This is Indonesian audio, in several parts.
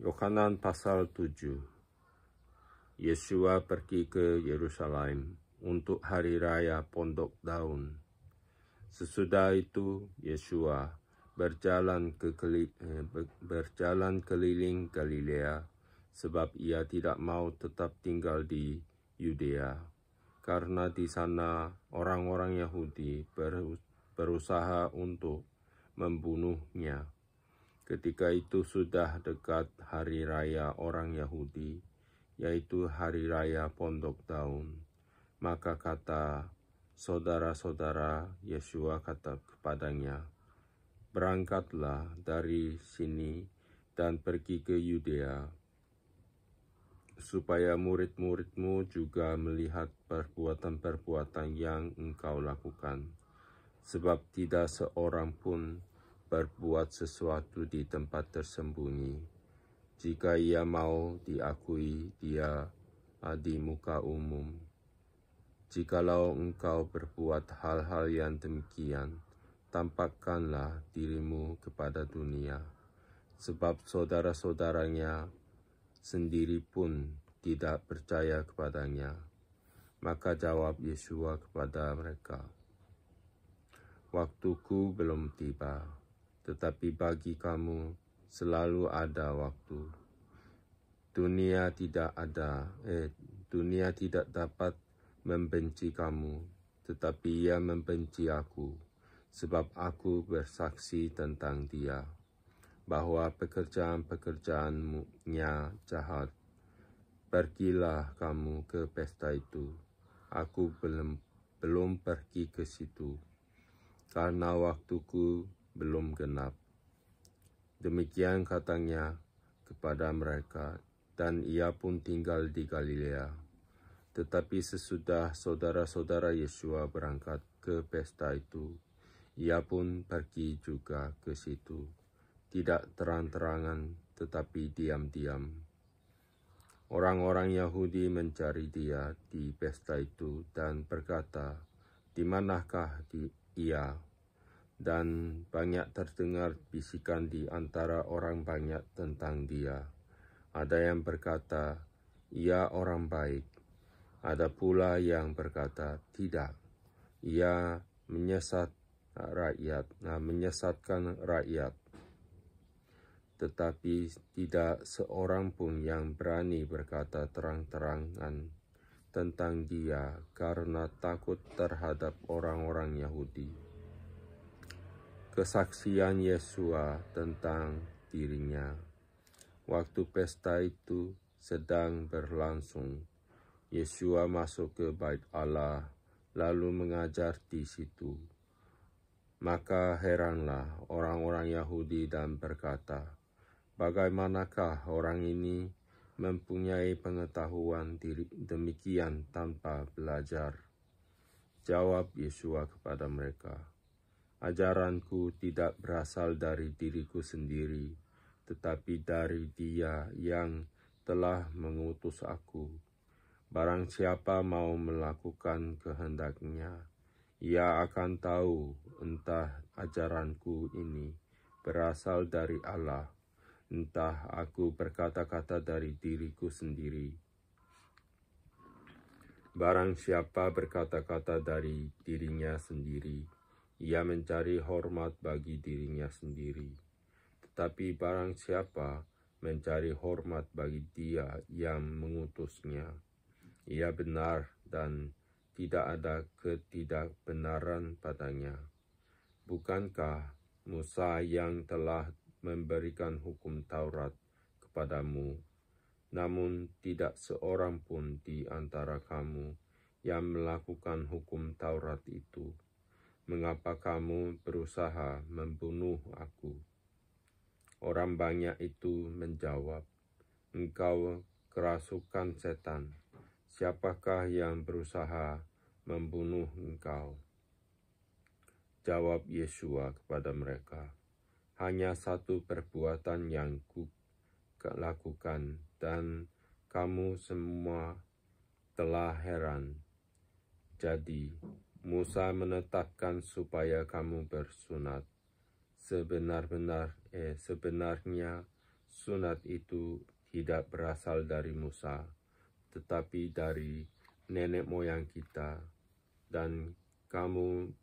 Yohanan pasal 7. Yesua pergi ke Yerusalem untuk hari raya Pondok Daun. Sesudah itu Yesua berjalan keliling Galilea, sebab ia tidak mau tetap tinggal di Yudea, karena di sana orang-orang Yahudi berusaha untuk membunuhnya. Ketika itu sudah dekat hari raya orang Yahudi, yaitu hari raya Pondok Daun. Maka kata saudara-saudara Yesua kata kepadanya, "Berangkatlah dari sini dan pergi ke Yudea, supaya murid-muridmu juga melihat perbuatan-perbuatan yang engkau lakukan. Sebab tidak seorang pun berbuat sesuatu di tempat tersembunyi, jika ia mau diakui dia di muka umum. Jikalau engkau berbuat hal-hal yang demikian, tampakkanlah dirimu kepada dunia, sebab saudara-saudaranya sendiri pun tidak percaya kepadanya." Maka jawab Yesua kepada mereka, "Waktuku belum tiba, tetapi bagi kamu selalu ada waktu. Dunia tidak dapat membenci kamu, tetapi ia membenci aku, sebab aku bersaksi tentang dia, bahwa pekerjaan-pekerjaannya jahat. Pergilah kamu ke pesta itu. Aku belum pergi ke situ, karena waktuku belum genap." Demikian katanya kepada mereka, dan ia pun tinggal di Galilea. Tetapi sesudah saudara-saudara Yesua berangkat ke pesta itu, ia pun pergi juga ke situ, tidak terang-terangan, tetapi diam-diam. Orang-orang Yahudi mencari dia di pesta itu dan berkata, "Di manakah ia?" Dan banyak terdengar bisikan di antara orang banyak tentang dia. Ada yang berkata, "Ia orang baik." Ada pula yang berkata, "Tidak, ia menyesatkan rakyat." Tetapi tidak seorang pun yang berani berkata terang-terangan tentang dia, karena takut terhadap orang-orang Yahudi. Kesaksian Yesua tentang dirinya. Waktu pesta itu sedang berlangsung, Yesua masuk ke bait Allah, lalu mengajar di situ. Maka heranlah orang-orang Yahudi dan berkata, "Bagaimanakah orang ini mempunyai pengetahuan demikian tanpa belajar?" Jawab Yesua kepada mereka, "Ajaranku tidak berasal dari diriku sendiri, tetapi dari Dia yang telah mengutus aku. Barang siapa mau melakukan kehendak-Nya, ia akan tahu entah ajaranku ini berasal dari Allah, entah aku berkata-kata dari diriku sendiri. Barang siapa berkata-kata dari dirinya sendiri, ia mencari hormat bagi dirinya sendiri. Tetapi barang siapa mencari hormat bagi Dia yang mengutusnya, ia benar dan tidak ada ketidakbenaran padanya. Bukankah Musa yang telah memberikan hukum Taurat kepadamu, namun tidak seorang pun di antara kamu yang melakukan hukum Taurat itu? Mengapa kamu berusaha membunuh aku?" Orang banyak itu menjawab, "Engkau kerasukan setan. Siapakah yang berusaha membunuh engkau?" Jawab Yesua kepada mereka, "Hanya satu perbuatan yang kulakukan, dan kamu semua telah heran. Jadi, Musa menetapkan supaya kamu bersunat. Sebenarnya sunat itu tidak berasal dari Musa, tetapi dari nenek moyang kita, dan kamu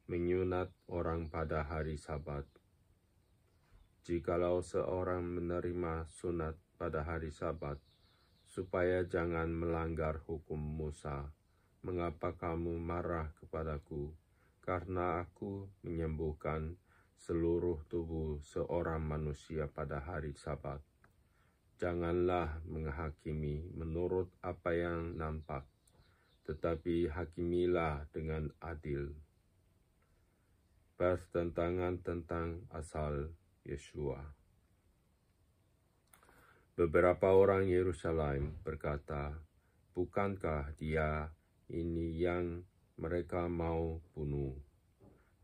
menyunat orang pada hari Sabat. Jikalau seorang menerima sunat pada hari Sabat, supaya jangan melanggar hukum Musa, mengapa kamu marah kepadaku, karena aku menyembuhkan seluruh tubuh seorang manusia pada hari Sabat? Janganlah menghakimi menurut apa yang nampak, tetapi hakimilah dengan adil. Pertentangan tentang asal Yeshua. Beberapa orang Yerusalem berkata, "Bukankah dia ini yang mereka mau bunuh?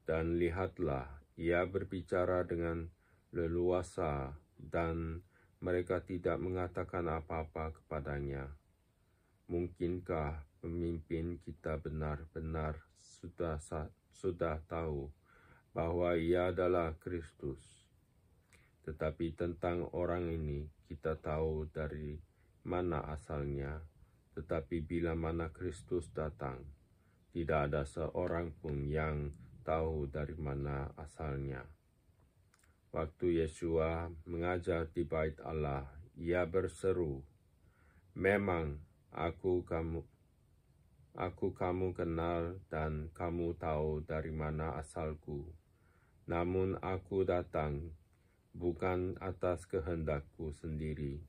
Dan lihatlah, ia berbicara dengan leluasa dan mereka tidak mengatakan apa-apa kepadanya. Mungkinkah pemimpin kita benar-benar sudah tahu bahwa ia adalah Kristus? Tetapi tentang orang ini kita tahu dari mana asalnya, tetapi bila mana Kristus datang, tidak ada seorang pun yang tahu dari mana asalnya." Waktu Yeshua mengajar di Bait Allah, ia berseru, "Memang aku kamu kenal dan kamu tahu dari mana asalku. Namun aku datang bukan atas kehendakku sendiri,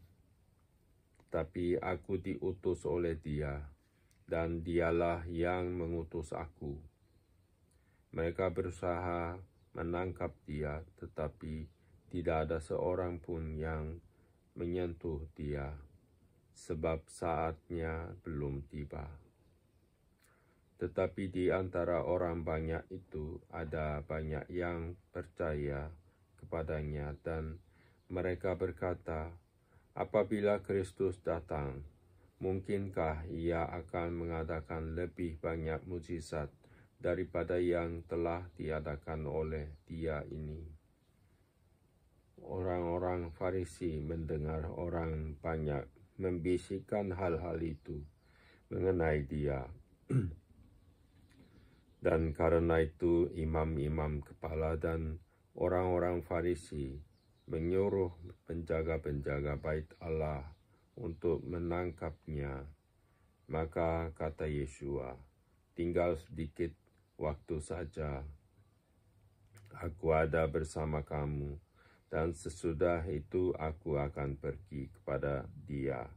tapi aku diutus oleh Dia, dan Dialah yang mengutus aku." Mereka berusaha menangkap Dia, tetapi tidak ada seorang pun yang menyentuh Dia, sebab saatnya belum tiba. Tetapi di antara orang banyak itu ada banyak yang percaya kepadanya, dan mereka berkata, "Apabila Kristus datang, mungkinkah ia akan mengadakan lebih banyak mukjizat daripada yang telah diadakan oleh Dia ini?" Orang-orang Farisi mendengar orang banyak membisikkan hal-hal itu mengenai Dia. Dan karena itu imam-imam kepala dan orang-orang Farisi menyuruh penjaga-penjaga Bait Allah untuk menangkapnya. Maka kata Yeshua, "Tinggal sedikit waktu saja. Aku ada bersama kamu, dan sesudah itu aku akan pergi kepada Dia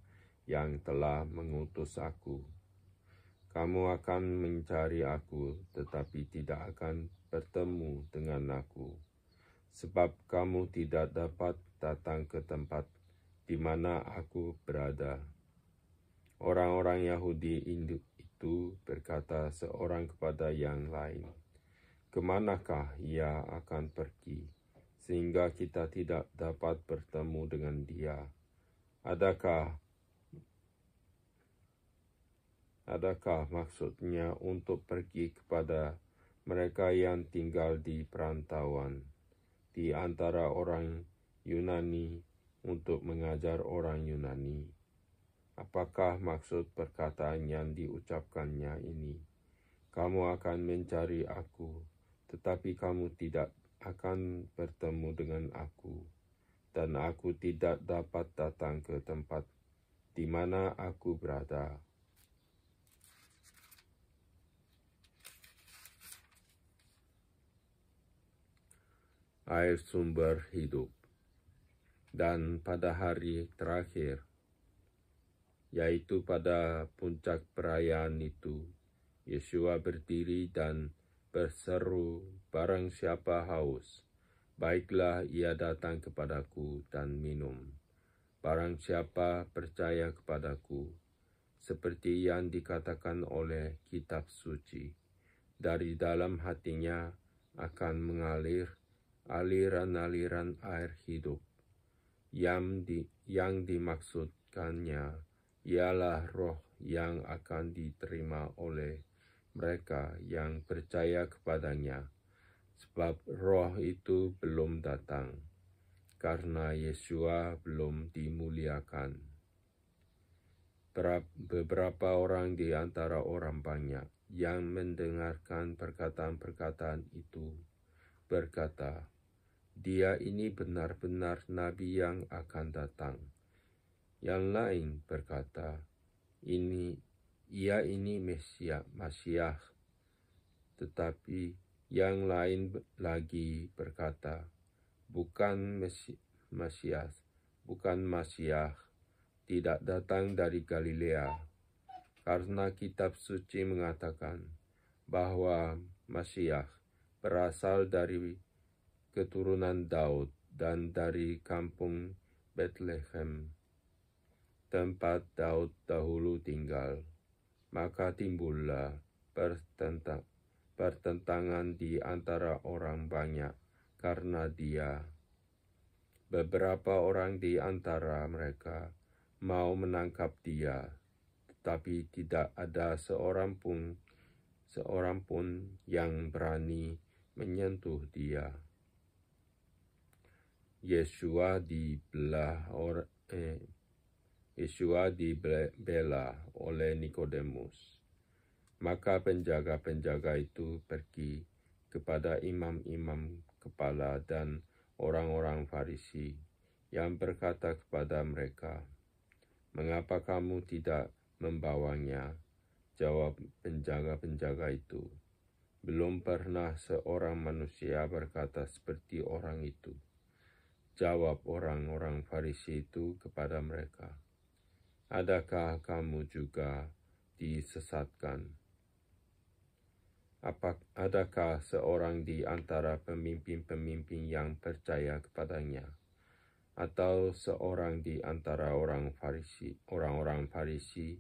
yang telah mengutus aku. Kamu akan mencari aku, tetapi tidak akan bertemu dengan aku, sebab kamu tidak dapat datang ke tempat di mana aku berada." Orang-orang Yahudi itu berkata seorang kepada yang lain, "Kemanakah ia akan pergi, sehingga kita tidak dapat bertemu dengan Dia? Adakah maksudnya untuk pergi kepada mereka yang tinggal di perantauan di antara orang Yunani untuk mengajar orang Yunani? Apakah maksud perkataan yang diucapkannya ini? Kamu akan mencari aku, tetapi kamu tidak akan bertemu dengan aku, dan aku tidak dapat datang ke tempat di mana aku berada." Air sumber hidup. Dan pada hari terakhir, yaitu pada puncak perayaan itu, Yeshua berdiri dan berseru, "Barang siapa haus, baiklah ia datang kepadaku dan minum. Barang siapa percaya kepadaku, seperti yang dikatakan oleh kitab suci, dari dalam hatinya akan mengalir aliran-aliran air hidup." Yang dimaksudkannya ialah roh yang akan diterima oleh mereka yang percaya kepadanya, sebab roh itu belum datang, karena Yesua belum dimuliakan. Beberapa orang di antara orang banyak yang mendengarkan perkataan-perkataan itu berkata, "Dia ini benar-benar nabi yang akan datang." Yang lain berkata, Ia ini Masiah. Tetapi yang lain lagi berkata, bukan Masiah, tidak datang dari Galilea, karena kitab suci mengatakan bahwa Masiah berasal dari keturunan Daud dan dari kampung Bethlehem, tempat Daud dahulu tinggal. Maka timbullah pertentangan di antara orang banyak karena dia. Beberapa orang di antara mereka mau menangkap dia, tetapi tidak ada seorang pun yang berani menyentuh dia. Yesua dibela oleh Nikodemus. Maka penjaga-penjaga itu pergi kepada imam-imam kepala dan orang-orang Farisi yang berkata kepada mereka, "Mengapa kamu tidak membawanya?" Jawab penjaga-penjaga itu, "Belum pernah seorang manusia berkata seperti orang itu." Jawab orang-orang Farisi itu kepada mereka, "Adakah kamu juga disesatkan? Adakah seorang di antara pemimpin-pemimpin yang percaya kepadanya, atau seorang di antara orang-orang Farisi?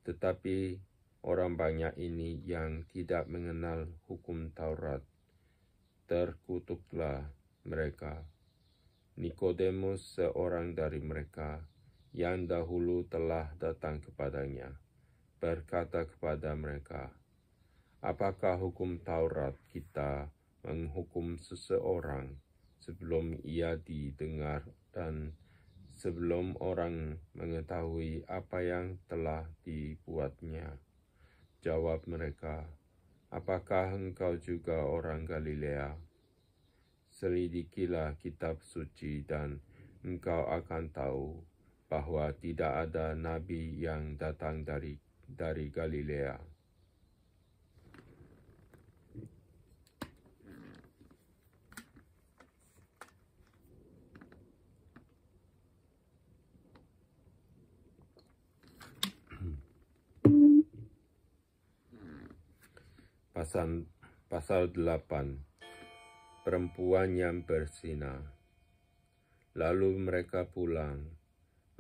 Tetapi orang banyak ini yang tidak mengenal hukum Taurat, terkutuklah mereka." Nikodemus, seorang dari mereka yang dahulu telah datang kepadanya, berkata kepada mereka, "Apakah hukum Taurat kita menghukum seseorang sebelum ia didengar dan sebelum orang mengetahui apa yang telah dibuatnya?" Jawab mereka, "Apakah engkau juga orang Galilea? Selidikilah kitab suci dan engkau akan tahu bahwa tidak ada nabi yang datang dari Galilea." Pasal 8. Perempuan yang berzina. Lalu mereka pulang,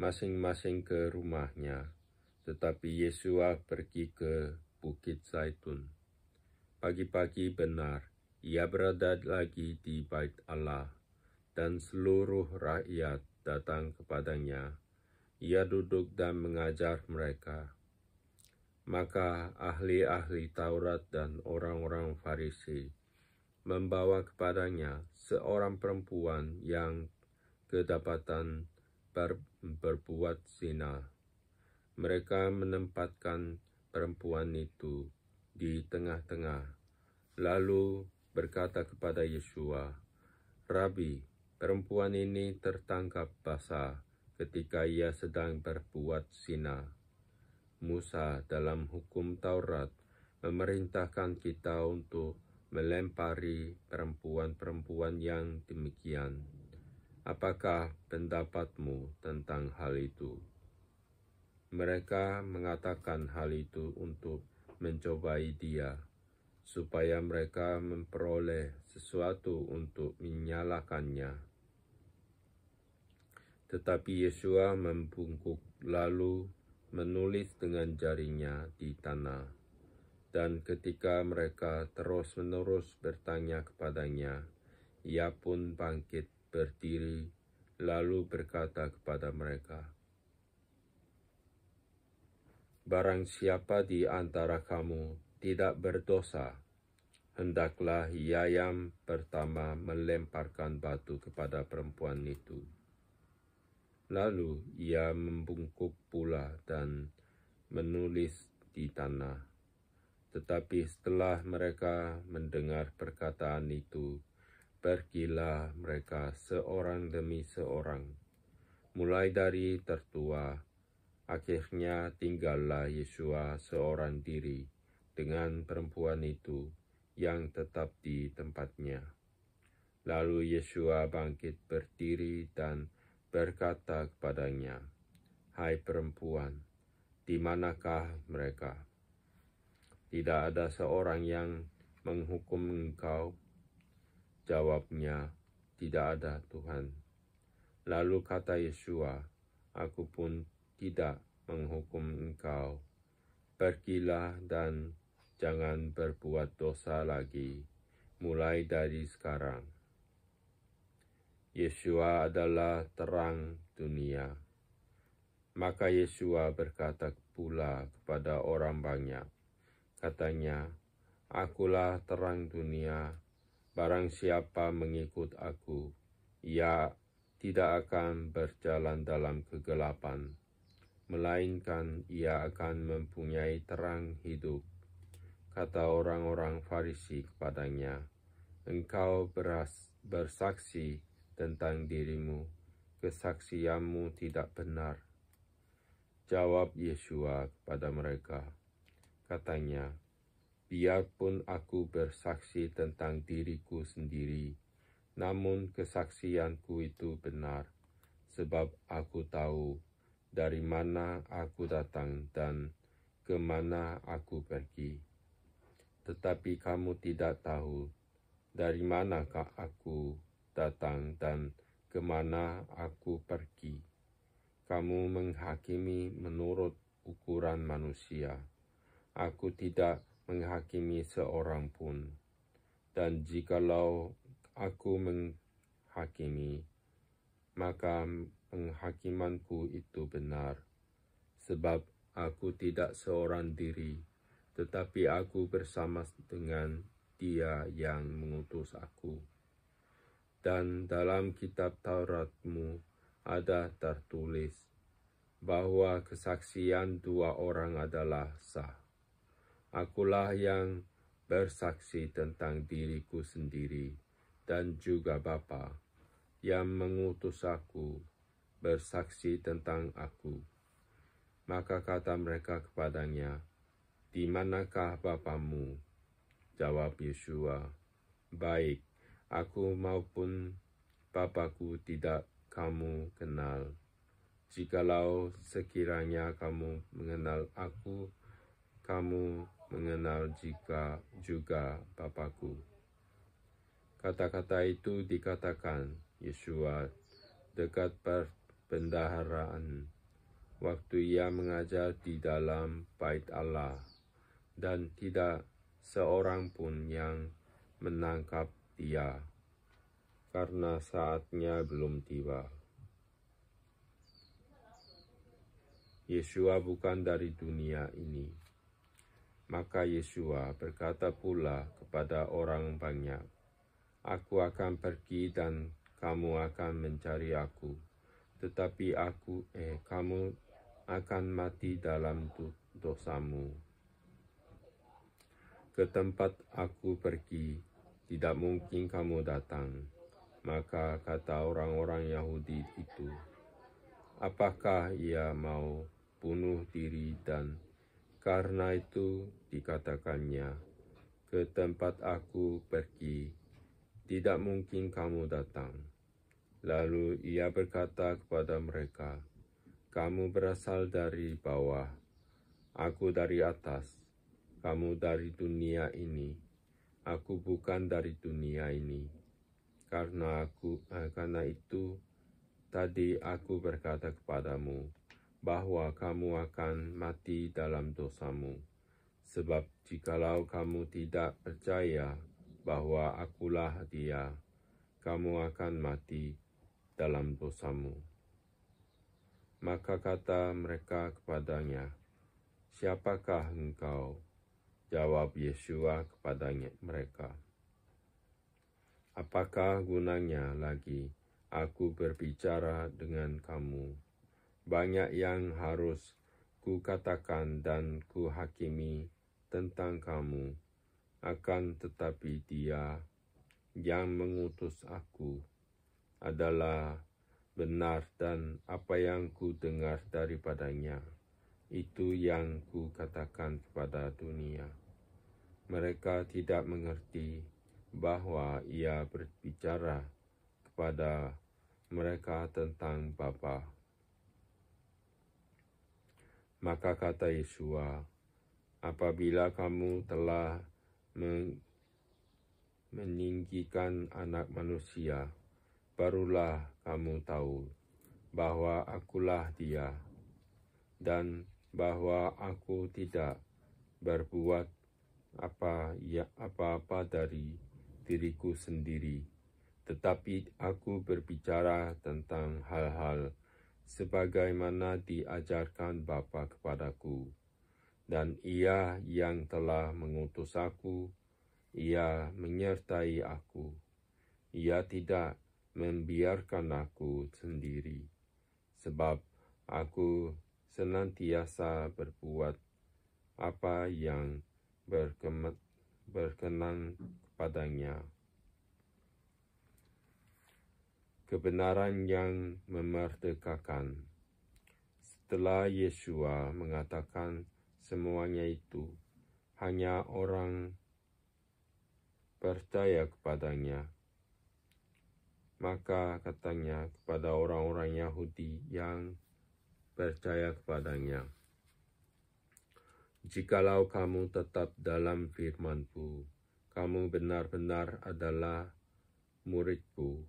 masing-masing ke rumahnya, tetapi Yesua pergi ke Bukit Zaitun. Pagi-pagi benar, ia berada lagi di Bait Allah, dan seluruh rakyat datang kepadanya. Ia duduk dan mengajar mereka. Maka ahli-ahli Taurat dan orang-orang Farisi membawa kepadanya seorang perempuan yang kedapatan berbuat zina. Mereka menempatkan perempuan itu di tengah-tengah, lalu berkata kepada Yesua, "Rabi, perempuan ini tertangkap basah ketika ia sedang berbuat zina. Musa dalam hukum Taurat memerintahkan kita untuk melempari perempuan-perempuan yang demikian. Apakah pendapatmu tentang hal itu?" Mereka mengatakan hal itu untuk mencobai dia, supaya mereka memperoleh sesuatu untuk menyalahkannya. Tetapi Yesua membungkuk lalu menulis dengan jarinya di tanah. Dan ketika mereka terus-menerus bertanya kepadanya, ia pun bangkit berdiri, lalu berkata kepada mereka, "Barang siapa di antara kamu tidak berdosa, hendaklah ia yang pertama melemparkan batu kepada perempuan itu. Lalu ia membungkuk pula dan menulis di tanah. Tetapi setelah mereka mendengar perkataan itu, pergilah mereka seorang demi seorang, mulai dari tertua. Akhirnya tinggallah Yesua seorang diri dengan perempuan itu yang tetap di tempatnya. Lalu Yesua bangkit berdiri dan berkata kepadanya, "Hai perempuan, di manakah mereka? Tidak ada seorang yang menghukum engkau?" Jawabnya, "Tidak ada, Tuhan." Lalu kata Yesua, "Aku pun tidak menghukum engkau. Pergilah dan jangan berbuat dosa lagi, mulai dari sekarang." Yesua adalah terang dunia. Maka Yesua berkata pula kepada orang banyak, katanya, "Akulah terang dunia. Barang siapa mengikut aku, ia tidak akan berjalan dalam kegelapan, melainkan ia akan mempunyai terang hidup." Kata orang-orang Farisi kepadanya, "Engkau bersaksi tentang dirimu, kesaksianmu tidak benar." Jawab Yesua kepada mereka, katanya, "Biarpun aku bersaksi tentang diriku sendiri, namun kesaksianku itu benar, sebab aku tahu dari mana aku datang dan kemana aku pergi. Tetapi kamu tidak tahu dari manakah aku datang dan kemana aku pergi. Kamu menghakimi menurut ukuran manusia. Aku tidak menghakimi seorang pun. Dan jikalau aku menghakimi, maka penghakimanku itu benar, sebab aku tidak seorang diri, tetapi aku bersama dengan Dia yang mengutus aku. Dan dalam kitab Tauratmu ada tertulis bahwa kesaksian dua orang adalah sah. Akulah yang bersaksi tentang diriku sendiri, dan juga Bapa yang mengutus aku bersaksi tentang aku." Maka kata mereka kepadanya, "Di manakah Bapamu?" Jawab Yesua, "Baik aku maupun Bapakku tidak kamu kenal. Jikalau sekiranya kamu mengenal aku, kamu mengenal juga Bapakku." Kata-kata itu dikatakan Yesua dekat perbendaharaan, waktu ia mengajar di dalam bait Allah, dan tidak seorang pun yang menangkap dia, karena saatnya belum tiba. Yesua bukan dari dunia ini. Maka Yesua berkata pula kepada orang banyak, "Aku akan pergi dan kamu akan mencari aku, tetapi kamu akan mati dalam dosamu. Ke tempat aku pergi, tidak mungkin kamu datang." Maka kata orang-orang Yahudi itu, "Apakah ia mau bunuh diri?" Dan karena itu dikatakannya, "Ke tempat aku pergi, tidak mungkin kamu datang." Lalu ia berkata kepada mereka, "Kamu berasal dari bawah, aku dari atas. Kamu dari dunia ini, aku bukan dari dunia ini. Karena itu tadi aku berkata kepadamu bahwa kamu akan mati dalam dosamu. Sebab jikalau kamu tidak percaya bahwa akulah Dia, kamu akan mati dalam dosamu." Maka kata mereka kepadanya, "Siapakah engkau?" Jawab Yesua kepada mereka, apakah gunanya lagi aku berbicara dengan kamu? Banyak yang harus kukatakan dan kuhakimi tentang kamu, akan tetapi Dia yang mengutus aku adalah benar, dan apa yang kudengar daripadanya, itu yang kukatakan kepada dunia. Mereka tidak mengerti bahwa Ia berbicara kepada mereka tentang Bapa. Maka kata Yesua, apabila kamu telah meninggikan Anak Manusia, barulah kamu tahu bahwa akulah Dia, dan bahwa aku tidak berbuat apa-apa dari diriku sendiri, tetapi aku berbicara tentang hal-hal sebagaimana diajarkan Bapa kepadaku. Dan Ia yang telah mengutus aku, Ia menyertai aku. Ia tidak membiarkan aku sendiri, sebab aku senantiasa berbuat apa yang berkenan kepadanya. Kebenaran yang memerdekakan. Setelah Yesua mengatakan semuanya itu, hanya orang percaya kepadanya. Maka katanya kepada orang-orang Yahudi yang percaya kepadanya, jikalau kamu tetap dalam firman-Ku, kamu benar-benar adalah murid-Ku,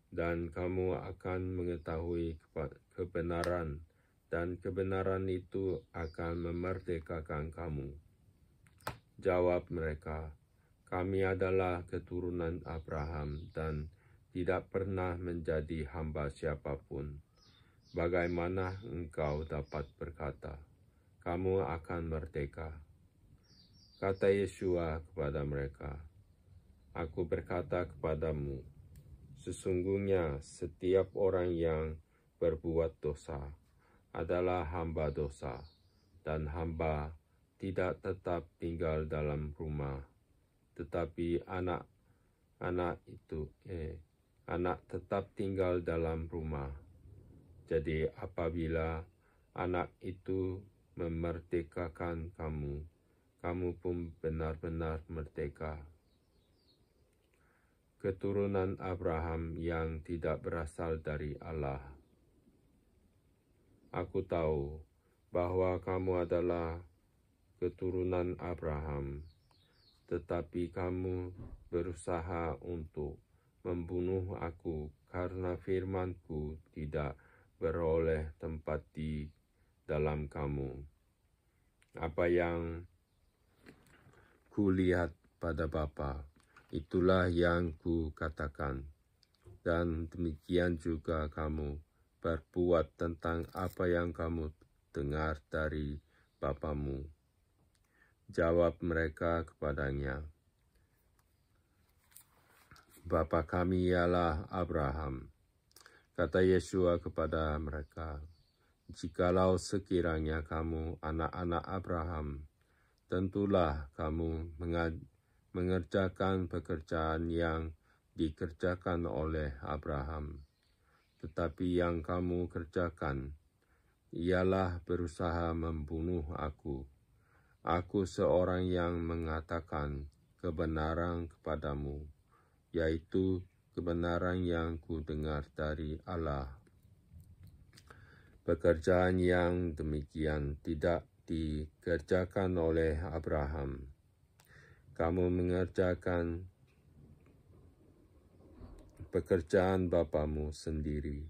dan kamu akan mengetahui kebenaran, dan kebenaran itu akan memerdekakan kamu. Jawab mereka, kami adalah keturunan Abraham dan tidak pernah menjadi hamba siapapun. Bagaimana engkau dapat berkata, kamu akan merdeka? Kata Yesua kepada mereka, aku berkata kepadamu, sesungguhnya setiap orang yang berbuat dosa adalah hamba dosa, dan hamba tidak tetap tinggal dalam rumah, tetapi anak tetap tinggal dalam rumah. Jadi apabila anak itu memerdekakan kamu, kamu pun benar-benar merdeka. Keturunan Abraham yang tidak berasal dari Allah. Aku tahu bahwa kamu adalah keturunan Abraham, tetapi kamu berusaha untuk membunuh aku karena firman-Ku tidak beroleh tempat di dalam kamu. Apa yang kulihat pada Bapa, itulah yang kukatakan, dan demikian juga kamu berbuat tentang apa yang kamu dengar dari bapamu. Jawab mereka kepadanya, Bapa kami ialah Abraham. Kata Yesua kepada mereka, jikalau sekiranya kamu anak-anak Abraham, tentulah kamu mengerjakan pekerjaan yang dikerjakan oleh Abraham. Tetapi yang kamu kerjakan ialah berusaha membunuh aku. Aku seorang yang mengatakan kebenaran kepadamu, yaitu kebenaran yang kudengar dari Allah. Pekerjaan yang demikian tidak dikerjakan oleh Abraham. Kamu mengerjakan pekerjaan bapamu sendiri.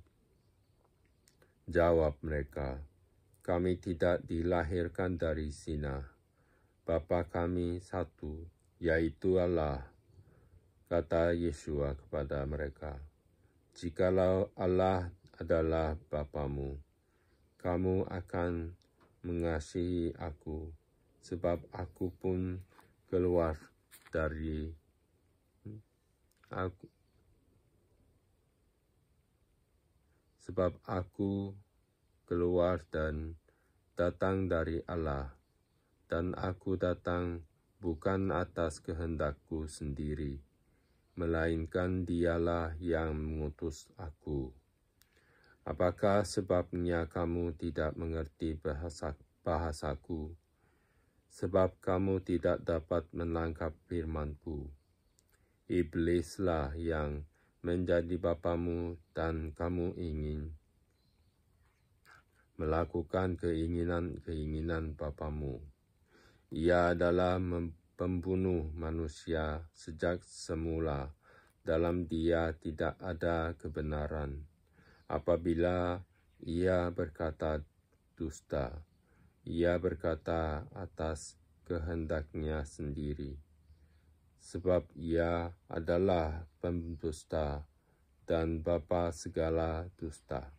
Jawab mereka, kami tidak dilahirkan dari zina. Bapa kami satu, yaitu Allah. Kata Yesua kepada mereka, jikalau Allah adalah Bapamu, kamu akan mengasihi aku, sebab aku pun keluar dari aku, sebab aku keluar dan datang dari Allah, dan aku datang bukan atas kehendakku sendiri, melainkan Dialah yang mengutus aku. Apakah sebabnya kamu tidak mengerti bahasaku? Sebab kamu tidak dapat menangkap firmanku. Iblislah yang menjadi bapamu dan kamu ingin melakukan keinginan bapamu. Ia adalah pembunuh manusia sejak semula. Dalam dia tidak ada kebenaran. Apabila ia berkata dusta, ia berkata atas kehendaknya sendiri, sebab ia adalah pendusta dan bapa segala dusta.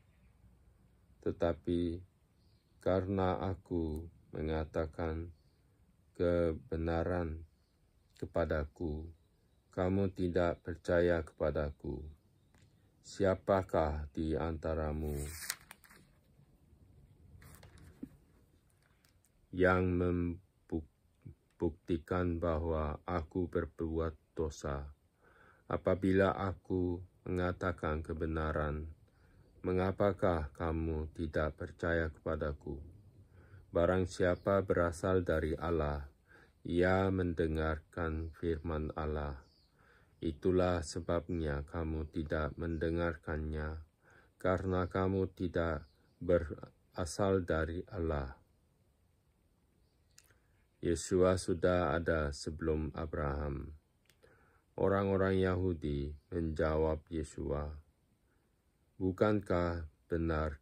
Tetapi karena aku mengatakan kebenaran kepadaku, kamu tidak percaya kepadaku. Siapakah di antaramu yang membuktikan bahwa aku berbuat dosa? Apabila aku mengatakan kebenaran, mengapakah kamu tidak percaya kepadaku? Barang siapa berasal dari Allah, ia mendengarkan firman Allah. Itulah sebabnya kamu tidak mendengarkannya, karena kamu tidak berasal dari Allah. Yesua sudah ada sebelum Abraham. Orang-orang Yahudi menjawab Yesua, "Bukankah benar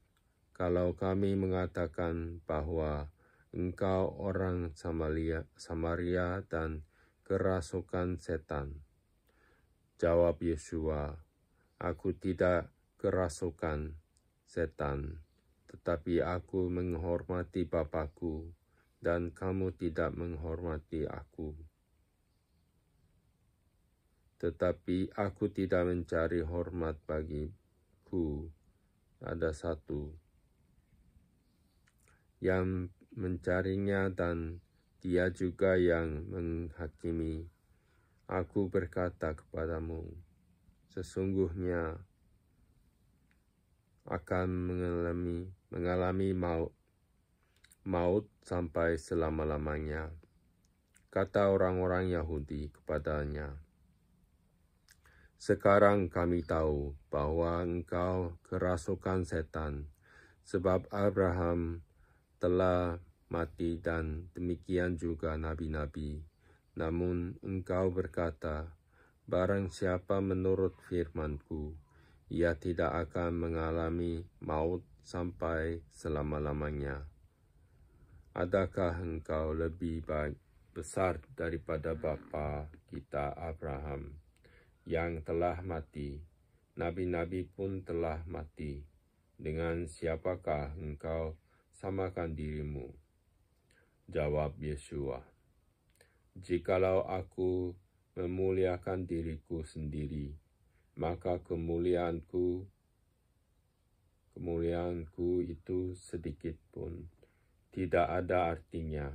kalau kami mengatakan bahwa engkau orang Samaria dan kerasukan setan?" Jawab Yesua, "Aku tidak kerasukan setan, tetapi aku menghormati Bapa-Ku, dan kamu tidak menghormati aku. Tetapi aku tidak mencari hormat bagiku. Ada satu yang mencarinya, dan dia juga yang menghakimi. Aku berkata kepadamu, sesungguhnya akan mengalami maut sampai selama-lamanya." Kata orang-orang Yahudi kepadanya, "Sekarang kami tahu bahwa engkau kerasukan setan, sebab Abraham telah mati dan demikian juga nabi-nabi. Namun engkau berkata, barang siapa menurut firman-Ku, ia tidak akan mengalami maut sampai selama-lamanya. Adakah engkau lebih besar daripada bapa kita Abraham yang telah mati? Nabi-nabi pun telah mati. Dengan siapakah engkau samakan dirimu?" Jawab Yesua, "Jikalau aku memuliakan diriku sendiri, maka kemuliaanku itu sedikit pun tidak ada artinya.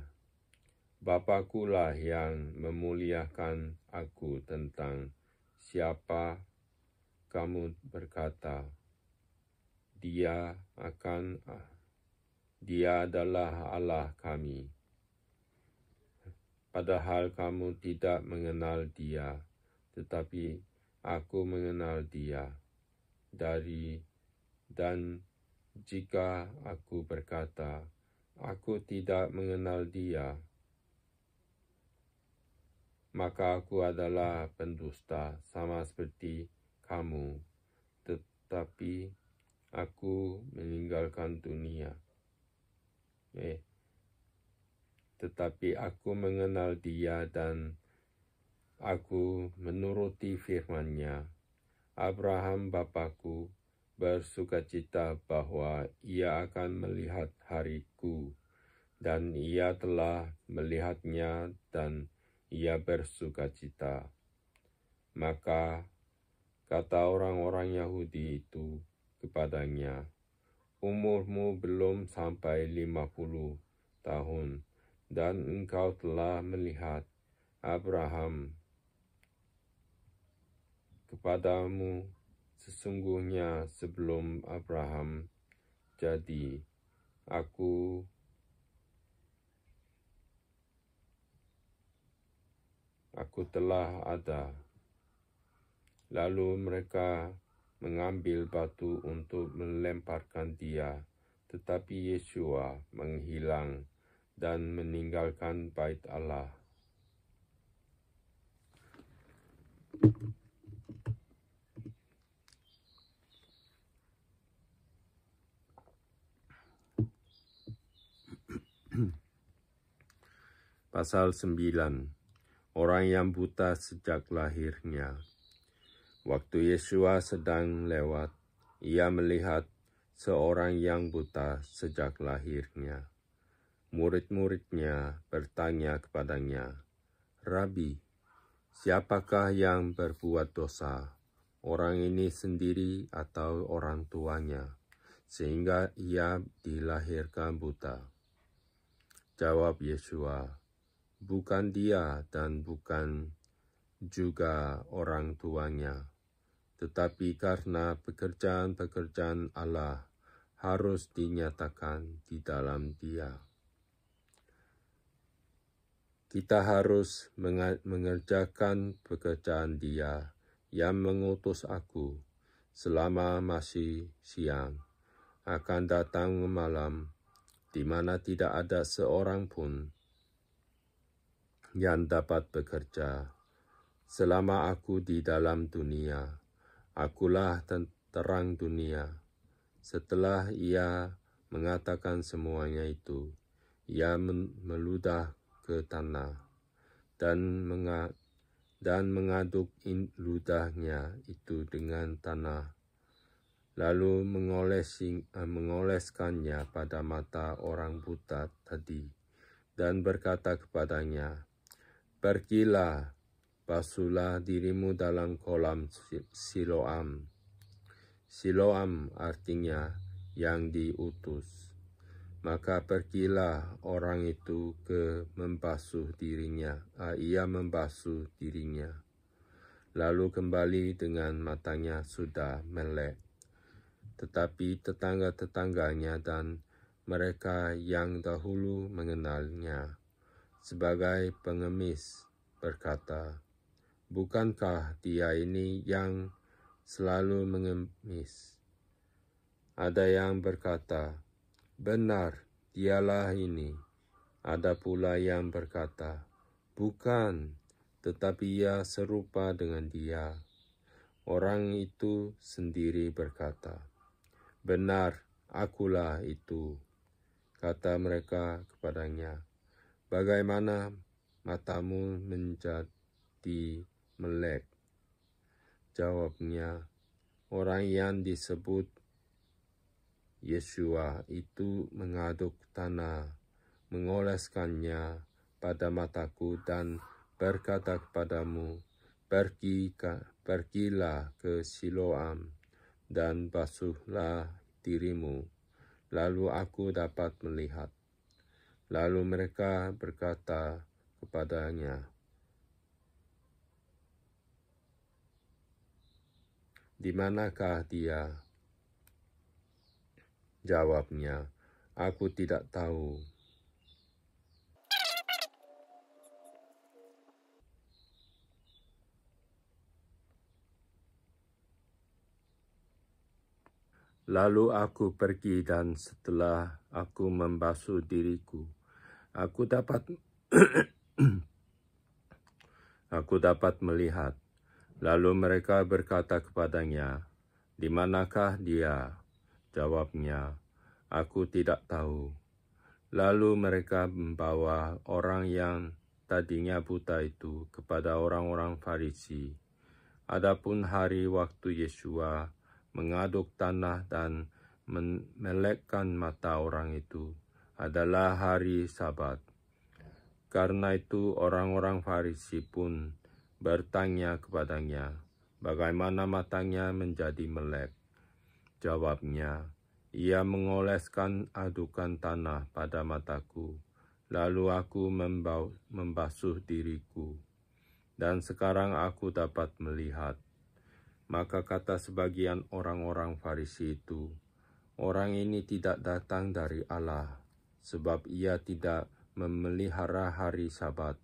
Bapa-Kulah yang memuliakan aku. Tentang siapa kamu berkata, Dia adalah Allah kami. Padahal kamu tidak mengenal Dia, tetapi aku mengenal Dia. Dan jika aku berkata, aku tidak mengenal Dia, maka aku adalah pendusta sama seperti kamu. Tetapi aku meninggalkan dunia. Tetapi aku mengenal Dia dan aku menuruti firman-Nya. Abraham Bapa-Ku bersukacita bahwa ia akan melihat hariku, dan ia telah melihatnya dan ia bersukacita. Maka kata orang-orang Yahudi itu kepadanya, umurmu belum sampai 50 tahun, dan engkau telah melihat Abraham. Kepadamu sesungguhnya sebelum Abraham jadi, aku telah ada. Lalu mereka mengambil batu untuk melemparkan dia, tetapi Yeshua menghilang dan meninggalkan bait Allah. Pasal 9. Orang yang buta sejak lahirnya. Waktu Yeshua sedang lewat, ia melihat seorang yang buta sejak lahirnya. Murid-muridnya bertanya kepadanya, Rabi, siapakah yang berbuat dosa, orang ini sendiri atau orang tuanya, sehingga ia dilahirkan buta? Jawab Yeshua, bukan dia dan bukan juga orang tuanya, tetapi karena pekerjaan-pekerjaan Allah harus dinyatakan di dalam dia. Kita harus mengerjakan pekerjaan Dia yang mengutus aku. Selama masih siang, akan datang malam, di mana tidak ada seorang pun yang dapat bekerja. Selama aku di dalam dunia, akulah terang dunia. Setelah ia mengatakan semuanya itu, ia meludah ke tanah dan mengaduk ludahnya itu dengan tanah, lalu mengoleskannya pada mata orang buta tadi dan berkata kepadanya, pergilah, basuhlah dirimu dalam kolam Siloam. Siloam artinya yang diutus. Maka pergilah orang itu membasuh dirinya. Ia membasuh dirinya. Lalu kembali dengan matanya sudah melek. Tetapi tetangga-tetangganya dan mereka yang dahulu mengenalnya sebagai pengemis berkata, bukankah dia ini yang selalu mengemis? Ada yang berkata, benar, dialah ini. Ada pula yang berkata, bukan, tetapi ia serupa dengan dia. Orang itu sendiri berkata, benar, akulah itu. Kata mereka kepadanya, bagaimana matamu menjadi melek? Jawabnya, orang yang disebut Yeshua itu mengaduk tanah, mengoleskannya pada mataku dan berkata kepadamu, pergilah ke Siloam dan basuhlah dirimu, lalu aku dapat melihat. Lalu mereka berkata kepadanya, di manakah dia? Jawabnya, aku tidak tahu. Lalu aku pergi dan setelah aku membasuh diriku, aku dapat melihat. Lalu mereka berkata kepadanya, di manakah dia? Jawabnya, aku tidak tahu. Lalu mereka membawa orang yang tadinya buta itu kepada orang-orang Farisi. Adapun hari waktu Yeshua mengaduk tanah dan melekkan mata orang itu adalah hari Sabat. Karena itu orang-orang Farisi pun bertanya kepadanya, bagaimana matanya menjadi melek? Jawabnya, ia mengoleskan adukan tanah pada mataku, lalu aku membasuh diriku, dan sekarang aku dapat melihat. Maka kata sebagian orang-orang Farisi itu, orang ini tidak datang dari Allah, sebab ia tidak memelihara hari Sabat.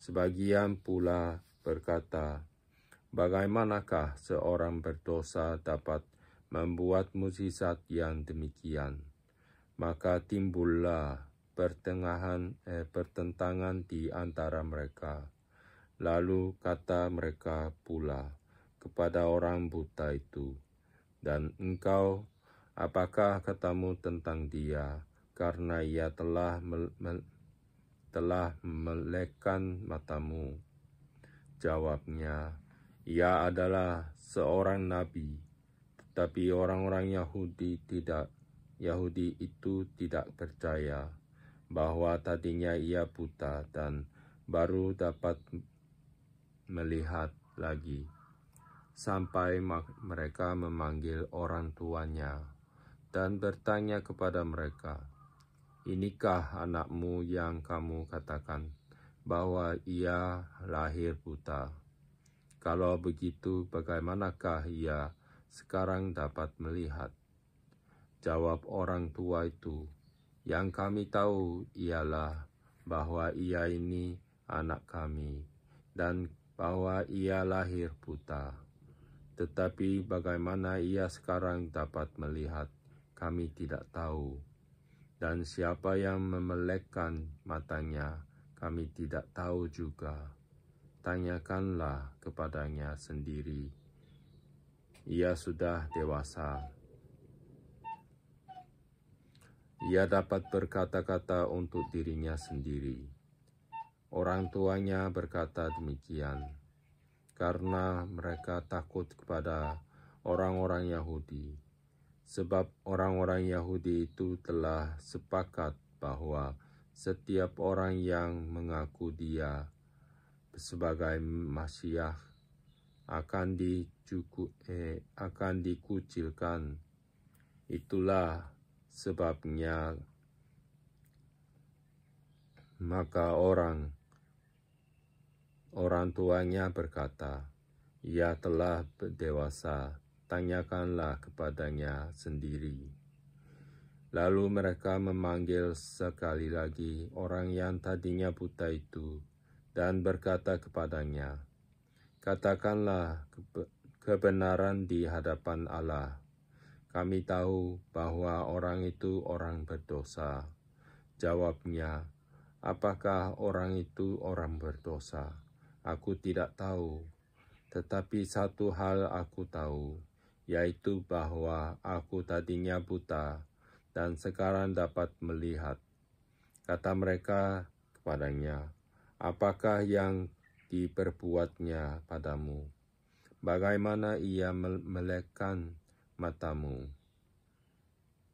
Sebagian pula berkata, bagaimanakah seorang berdosa dapat membuat mukjizat yang demikian? Maka timbullah pertentangan di antara mereka. Lalu kata mereka pula kepada orang buta itu, dan engkau, apakah katamu tentang dia, karena ia telah melekkan matamu? Jawabnya, ia adalah seorang nabi, tetapi orang-orang Yahudi itu tidak percaya bahwa tadinya ia buta dan baru dapat melihat lagi, sampai mereka memanggil orang tuanya dan bertanya kepada mereka, inikah anakmu yang kamu katakan bahwa ia lahir buta? Kalau begitu, bagaimanakah ia sekarang dapat melihat? Jawab orang tua itu, yang kami tahu ialah bahwa ia ini anak kami, dan bahwa ia lahir buta. Tetapi bagaimana ia sekarang dapat melihat, kami tidak tahu. Dan siapa yang memelekkan matanya, kami tidak tahu juga. Tanyakanlah kepadanya sendiri. Ia sudah dewasa. Ia dapat berkata-kata untuk dirinya sendiri. Orang tuanya berkata demikian, karena mereka takut kepada orang-orang Yahudi. Sebab orang-orang Yahudi itu telah sepakat bahwa setiap orang yang mengaku dia sebagai Masiah akan dikucilkan. Itulah sebabnya maka orang tuanya berkata, ia telah dewasa, tanyakanlah kepadanya sendiri. Lalu mereka memanggil sekali lagi orang yang tadinya buta itu dan berkata kepadanya, katakanlah kebenaran di hadapan Allah. Kami tahu bahwa orang itu orang berdosa. Jawabnya, apakah orang itu orang berdosa? Aku tidak tahu. Tetapi satu hal aku tahu, yaitu bahwa aku tadinya buta dan sekarang dapat melihat. Kata mereka kepadanya, apakah yang diperbuatnya padamu? Bagaimana ia melekkan matamu?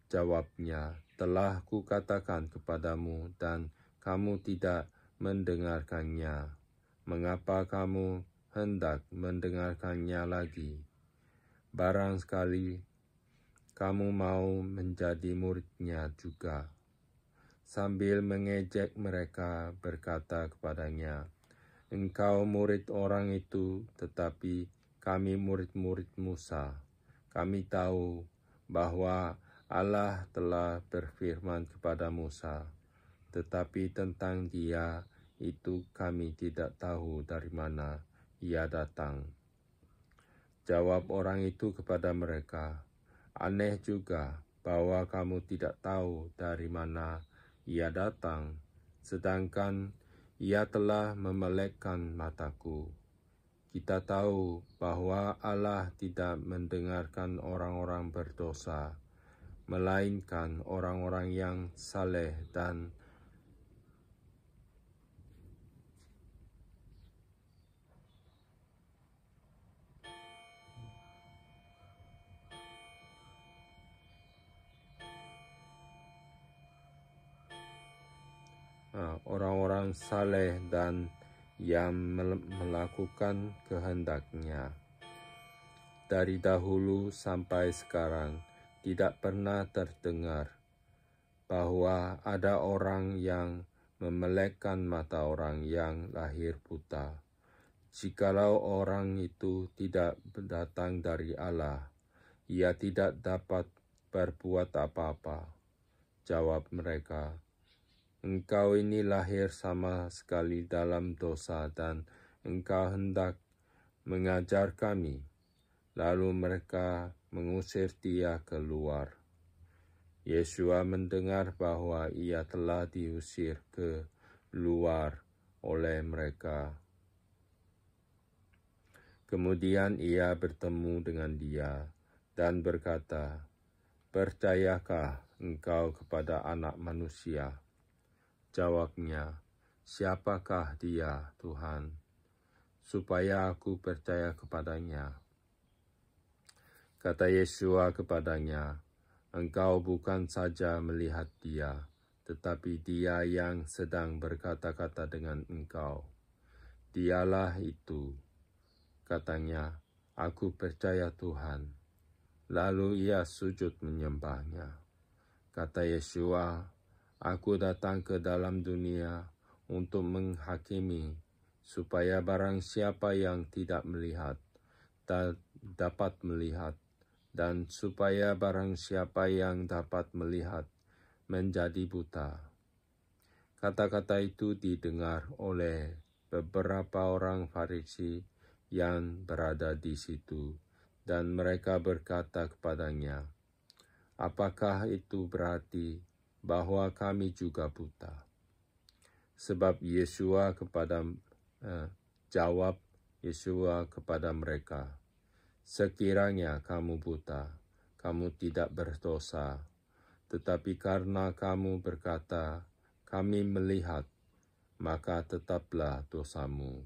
Jawabnya, telah kukatakan kepadamu dan kamu tidak mendengarkannya. Mengapa kamu hendak mendengarkannya lagi? Barang sekali kamu mau menjadi muridnya juga. Sambil mengejek mereka berkata kepadanya, engkau murid orang itu, tetapi kami murid-murid Musa. Kami tahu bahwa Allah telah berfirman kepada Musa, tetapi tentang dia itu kami tidak tahu dari mana ia datang. Jawab orang itu kepada mereka, aneh juga bahwa kamu tidak tahu dari mana ia datang, sedangkan ia telah memelekkan mataku. Kita tahu bahwa Allah tidak mendengarkan orang-orang berdosa, melainkan orang-orang yang saleh dan orang-orang yang saleh dan yang melakukan kehendak-Nya. Dari dahulu sampai sekarang tidak pernah terdengar bahwa ada orang yang memelekkan mata orang yang lahir buta. Jikalau orang itu tidak datang dari Allah, ia tidak dapat berbuat apa-apa. Jawab mereka, engkau ini lahir sama sekali dalam dosa dan engkau hendak mengajar kami. Lalu mereka mengusir dia keluar. Yesua mendengar bahwa ia telah diusir ke luar oleh mereka. Kemudian ia bertemu dengan dia dan berkata, percayakah engkau kepada Anak Manusia? Jawabnya, siapakah dia, Tuhan, supaya aku percaya kepadanya? Kata Yesua kepadanya, engkau bukan saja melihat dia, tetapi dia yang sedang berkata-kata dengan engkau. Dialah itu, katanya, aku percaya Tuhan. Lalu ia sujud menyembahnya. Kata Yesua, aku datang ke dalam dunia untuk menghakimi, supaya barang siapa yang tidak melihat, dapat melihat, dan supaya barang siapa yang dapat melihat menjadi buta. Kata-kata itu didengar oleh beberapa orang Farisi yang berada di situ, dan mereka berkata kepadanya, apakah itu berarti bahwa kami juga buta? Sebab jawab Yesua kepada mereka, sekiranya kamu buta, kamu tidak berdosa. Tetapi karena kamu berkata, kami melihat, maka tetaplah dosamu.